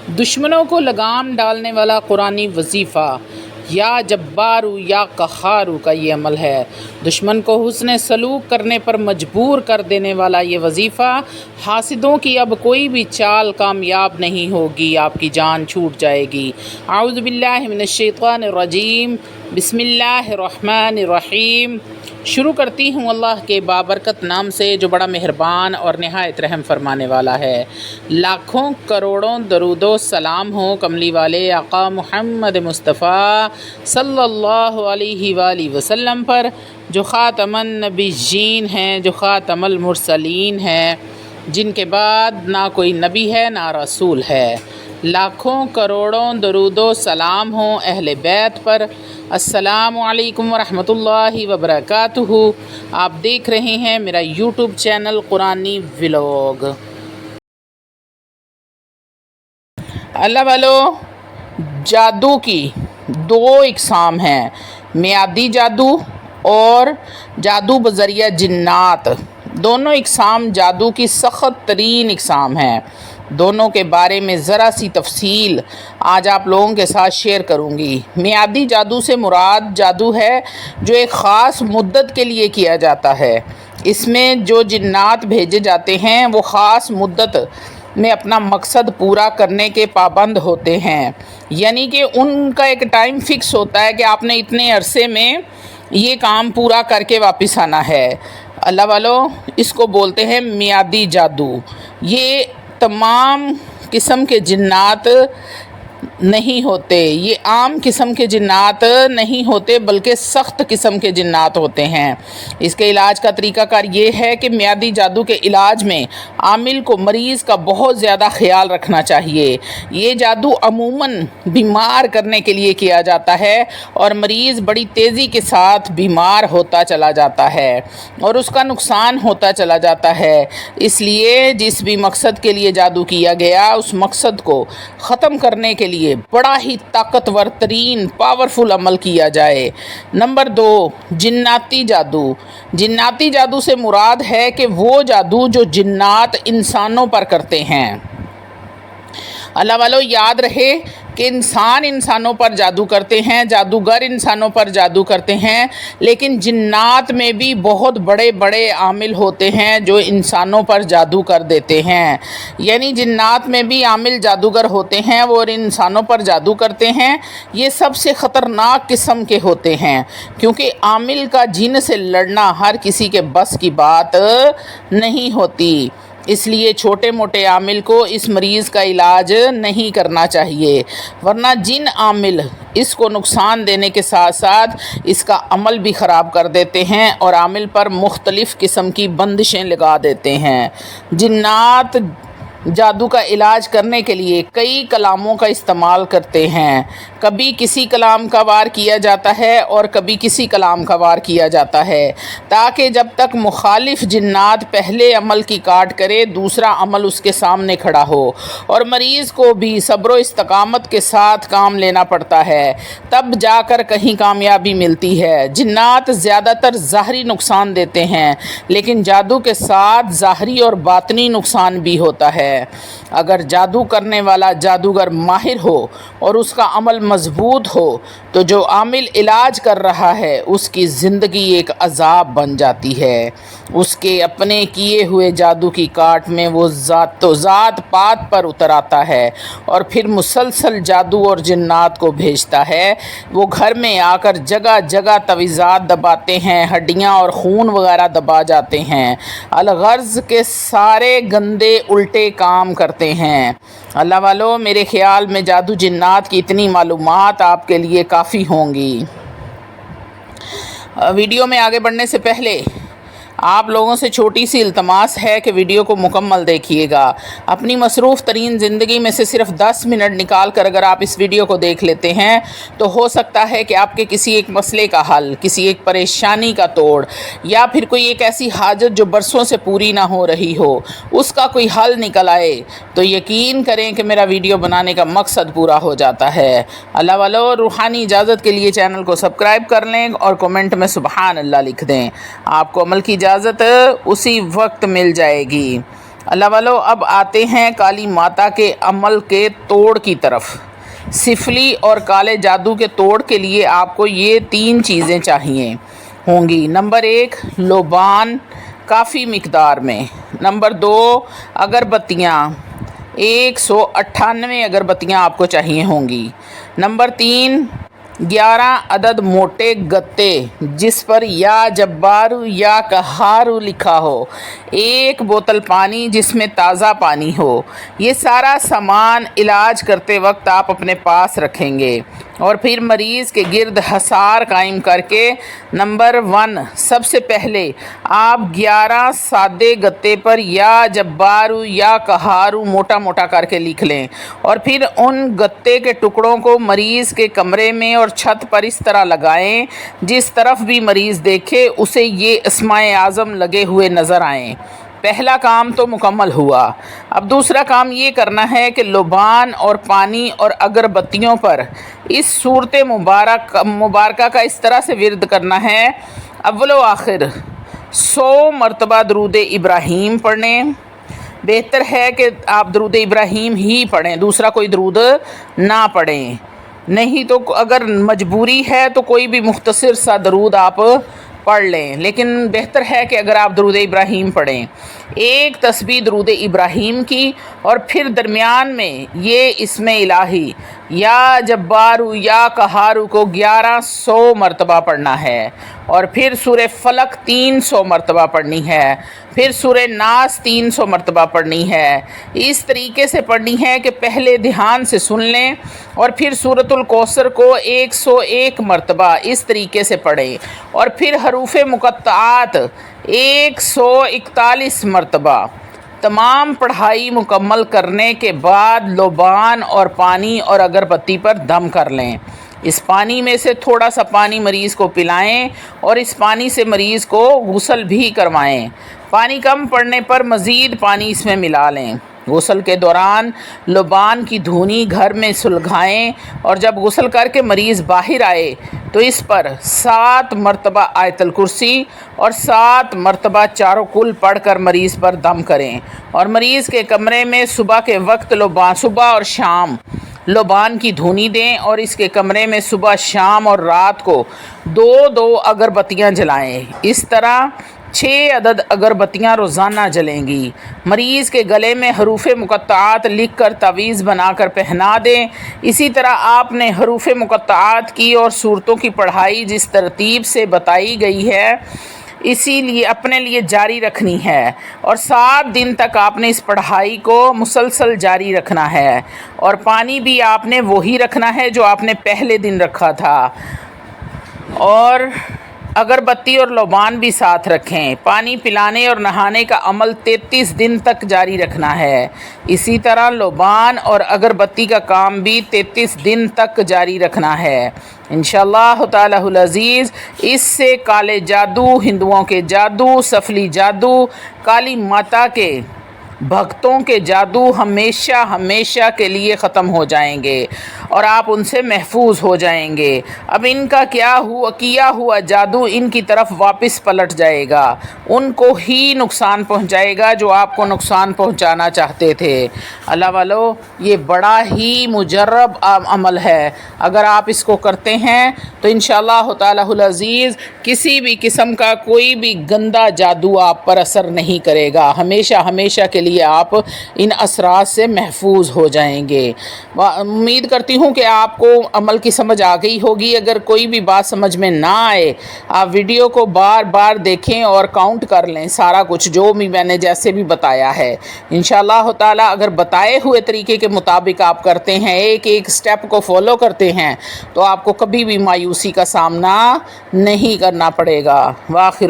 دشمنوں کو لگام ڈالنے والا قرآنی وظیفہ یا جبارو یا قہارو کا یہ عمل ہے۔ دشمن کو حسن سلوک کرنے پر مجبور کر دینے والا یہ وظیفہ، حاسدوں کی اب کوئی بھی چال کامیاب نہیں ہوگی، آپ کی جان چھوٹ جائے گی۔ اعوذ باللہ من الشیطان الرجیم، بسم اللہ الرحمن الرحیم۔ شروع کرتی ہوں اللہ کے بابرکت نام سے جو بڑا مہربان اور نہایت رحم فرمانے والا ہے۔ لاکھوں کروڑوں درود و سلام ہو کملی والے آقا محمد مصطفیٰ صلی اللہ علیہ وآلہ وسلم پر، جو خاتم النبیین ہیں، جو خاتم المرسلین ہیں، جن کے بعد نہ کوئی نبی ہے نہ رسول ہے۔ لاکھوں کروڑوں درود و سلام ہوں اہل بیت پر۔ السلام علیکم ورحمۃ اللہ وبرکاتہ۔ آپ دیکھ رہے ہیں میرا یوٹیوب چینل قرآنی ولاگ۔ اللہ والو، جادو کی دو اقسام ہیں، میادی جادو اور جادو بذریعہ جنات۔ دونوں اقسام جادو کی سخت ترین اقسام ہیں۔ دونوں کے بارے میں ذرا سی تفصیل آج آپ لوگوں کے ساتھ شیئر کروں گی۔ میادی جادو سے مراد جادو ہے جو ایک خاص مدت کے لیے کیا جاتا ہے۔ اس میں جو جنات بھیجے جاتے ہیں وہ خاص مدت میں اپنا مقصد پورا کرنے کے پابند ہوتے ہیں، یعنی کہ ان کا ایک ٹائم فکس ہوتا ہے کہ آپ نے اتنے عرصے میں یہ کام پورا کر کے واپس آنا ہے۔ اللہ والو، اس کو بولتے ہیں میادی جادو۔ یہ تمام قسم کے جنات نہیں ہوتے، یہ عام قسم کے جنات نہیں ہوتے بلکہ سخت قسم کے جنات ہوتے ہیں۔ اس کے علاج کا طریقہ کار یہ ہے کہ میادی جادو کے علاج میں عامل کو مریض کا بہت زیادہ خیال رکھنا چاہیے۔ یہ جادو عموماً بیمار کرنے کے لیے کیا جاتا ہے اور مریض بڑی تیزی کے ساتھ بیمار ہوتا چلا جاتا ہے اور اس کا نقصان ہوتا چلا جاتا ہے۔ اس لیے جس بھی مقصد کے لیے جادو کیا گیا اس مقصد کو ختم کرنے کے لیے بڑا ہی طاقتور ترین پاورفل عمل کیا جائے۔ نمبر 2، جناتی جادو۔ جناتی جادو سے مراد ہے کہ وہ جادو جو جنات انسانوں پر کرتے ہیں۔ اللہ والو، یاد رہے کہ انسان انسانوں پر جادو کرتے ہیں، جادوگر انسانوں پر جادو کرتے ہیں، لیکن جنات میں بھی بہت بڑے بڑے عامل ہوتے ہیں جو انسانوں پر جادو کر دیتے ہیں۔ یعنی جنات میں بھی عامل جادوگر ہوتے ہیں وہ انسانوں پر جادو کرتے ہیں۔ یہ سب سے خطرناک قسم کے ہوتے ہیں کیونکہ عامل کا جن سے لڑنا ہر کسی کے بس کی بات نہیں ہوتی۔ اس لیے چھوٹے موٹے عامل کو اس مریض کا علاج نہیں کرنا چاہیے، ورنہ جن عامل اس کو نقصان دینے کے ساتھ ساتھ اس کا عمل بھی خراب کر دیتے ہیں اور عامل پر مختلف قسم کی بندشیں لگا دیتے ہیں۔ جنات جادو کا علاج کرنے کے لیے کئی کلاموں کا استعمال کرتے ہیں۔ کبھی کسی کلام کا وار کیا جاتا ہے اور کبھی کسی کلام کا وار کیا جاتا ہے، تاکہ جب تک مخالف جنات پہلے عمل کی کاٹ کرے دوسرا عمل اس کے سامنے کھڑا ہو، اور مریض کو بھی صبر و استقامت کے ساتھ کام لینا پڑتا ہے، تب جا کر کہیں کامیابی ملتی ہے۔ جنات زیادہ تر ظاہری نقصان دیتے ہیں، لیکن جادو کے ساتھ ظاہری اور باطنی نقصان بھی ہوتا ہے۔ اگر جادو کرنے والا جادوگر ماہر ہو اور اس کا عمل مضبوط ہو تو جو عامل علاج کر رہا ہے اس کی زندگی ایک عذاب بن جاتی ہے۔ اس کے اپنے کیے ہوئے جادو کی کاٹ میں وہ ذات پات پر اتر آتا ہے اور پھر مسلسل جادو اور جنات کو بھیجتا ہے۔ وہ گھر میں آ کر جگہ جگہ تعویذات دباتے ہیں، ہڈیاں اور خون وغیرہ دبا جاتے ہیں، الغرض کے سارے گندے الٹے کام کرتے ہیں۔ اللہ والو، میرے خیال میں جادو جنات کی اتنی معلومات آپ کے لیے کافی ہوں گی۔ ویڈیو میں آگے بڑھنے سے پہلے آپ لوگوں سے چھوٹی سی التماس ہے کہ ویڈیو کو مکمل دیکھیے گا۔ اپنی مصروف ترین زندگی میں سے صرف 10 منٹ نکال کر اگر آپ اس ویڈیو کو دیکھ لیتے ہیں تو ہو سکتا ہے کہ آپ کے کسی ایک مسئلے کا حل، کسی ایک پریشانی کا توڑ، یا پھر کوئی ایک ایسی حاجت جو برسوں سے پوری نہ ہو رہی ہو اس کا کوئی حل نکل آئے۔ تو یقین کریں کہ میرا ویڈیو بنانے کا مقصد پورا ہو جاتا ہے۔ اللہ والو، روحانی اجازت کے لیے چینل کو سبسکرائب کر لیں اور کومنٹ میں سبحان اللہ لکھ دیں، آپ کو عمل کی اجازت اسی وقت مل جائے گی۔ اللہ والو اب آتے ہیں کالی ماتا کے عمل کے توڑ کی طرف۔ سفلی اور کالے جادو کے توڑ کے لیے آپ کو یہ 3 چیزیں چاہیے ہوں گی۔ نمبر 1 لوبان کافی مقدار میں۔ نمبر 2 اگربتیاں 198 اگربتیاں آپ کو چاہیے ہوں گی۔ نمبر 3 11 عدد موٹے گتے جس پر یا جبارو یا قہارو لکھا ہو۔ 1 بوتل پانی جس میں تازہ پانی ہو۔ یہ سارا سامان علاج کرتے وقت آپ اپنے پاس رکھیں گے اور پھر مریض کے گرد حصار قائم کر کے نمبر 1 سب سے پہلے آپ 11 سادے گتے پر یا جبارو یا قہارو موٹا موٹا کر کے لکھ لیں اور پھر ان گتے کے ٹکڑوں کو مریض کے کمرے میں اور چھت پر اس طرح لگائیں جس طرف بھی مریض دیکھے اسے یہ اسماء اعظم لگے ہوئے نظر آئیں۔ پہلا کام تو مکمل ہوا۔ اب دوسرا کام یہ کرنا ہے کہ لوبان اور پانی اور اگربتیوں پر اس صورت مبارکہ کا اس طرح سے ورد کرنا ہے۔ اول و آخر 100 مرتبہ درود ابراہیم پڑھیں۔ بہتر ہے کہ آپ درود ابراہیم ہی پڑھیں، دوسرا کوئی درود نہ پڑھیں، نہیں تو اگر مجبوری ہے تو کوئی بھی مختصر سا درود آپ پڑھ لیں، لیکن بہتر ہے کہ اگر آپ درود ابراہیم پڑھیں۔ 1 تسبیح درود ابراہیم کی اور پھر درمیان میں یہ اسم الہی یا جبارو یا قہارو کو 1100 مرتبہ پڑھنا ہے اور پھر سورہ فلق 300 مرتبہ پڑھنی ہے، پھر سورہ ناس 300 مرتبہ پڑھنی ہے۔ اس طریقے سے پڑھنی ہے کہ پہلے دھیان سے سن لیں اور پھر سورۃ الکوثر کو 101 مرتبہ اس طریقے سے پڑھیں اور پھر حروف مقطعات 141 مرتبہ۔ تمام پڑھائی مکمل کرنے کے بعد لوبان اور پانی اور اگربتی پر دم کر لیں۔ اس پانی میں سے تھوڑا سا پانی مریض کو پلائیں اور اس پانی سے مریض کو غسل بھی کروائیں۔ پانی کم پڑنے پر مزید پانی اس میں ملا لیں۔ غسل کے دوران لوبان کی دھونی گھر میں سلگھائیں اور جب غسل کر کے مریض باہر آئے تو اس پر 7 مرتبہ آیت الکرسی اور 7 مرتبہ چاروں کل پڑھ کر مریض پر دم کریں اور مریض کے کمرے میں صبح کے وقت صبح اور شام لوبان کی دھونی دیں اور اس کے کمرے میں صبح شام اور رات کو 2 اگربتیاں جلائیں۔ اس طرح 6 عدد اگربتیاں روزانہ جلیں گی۔ مریض کے گلے میں حروف مقطعات لکھ کر تعویذ بنا کر پہنا دیں۔ اسی طرح آپ نے حروف مقطعات کی اور سورتوں کی پڑھائی جس ترتیب سے بتائی گئی ہے اسی لیے اپنے لیے جاری رکھنی ہے اور 7 دن تک آپ نے اس پڑھائی کو مسلسل جاری رکھنا ہے اور پانی بھی آپ نے وہی رکھنا ہے جو آپ نے پہلے دن رکھا تھا اور اگربتی اور لوبان بھی ساتھ رکھیں۔ پانی پلانے اور نہانے کا عمل 33 دن تک جاری رکھنا ہے۔ اسی طرح لوبان اور اگربتی کا کام بھی 33 دن تک جاری رکھنا ہے۔ انشاءاللہ تعالی العزیز اس سے کالے جادو، ہندوؤں کے جادو، سفلی جادو، کالی ماتا کے بھگتوں کے جادو ہمیشہ ہمیشہ کے لیے ختم ہو جائیں گے اور آپ ان سے محفوظ ہو جائیں گے۔ اب ان کا کیا ہوا جادو ان کی طرف واپس پلٹ جائے گا، ان کو ہی نقصان پہنچائے گا جو آپ کو نقصان پہنچانا چاہتے تھے۔ اللہ والو یہ بڑا ہی مجرب عمل ہے، اگر آپ اس کو کرتے ہیں تو انشاءاللہ تعالی العزیز کسی بھی قسم کا کوئی بھی گندا جادو آپ پر اثر نہیں کرے گا، ہمیشہ ہمیشہ کے لیے آپ ان اثرات سے محفوظ ہو جائیں گے۔ امید کرتی ہوں کہ آپ کو عمل کی سمجھ آ گئی ہوگی۔ اگر کوئی بھی بات سمجھ میں نہ آئے آپ ویڈیو کو بار بار دیکھیں اور کاؤنٹ کر لیں سارا کچھ جو بھی میں نے جیسے بھی بتایا ہے۔ انشاءاللہ تعالی اگر بتائے ہوئے طریقے کے مطابق آپ کرتے ہیں، ایک ایک سٹیپ کو فالو کرتے ہیں تو آپ کو کبھی بھی مایوسی کا سامنا نہیں کرنا پڑے گا۔ وآخر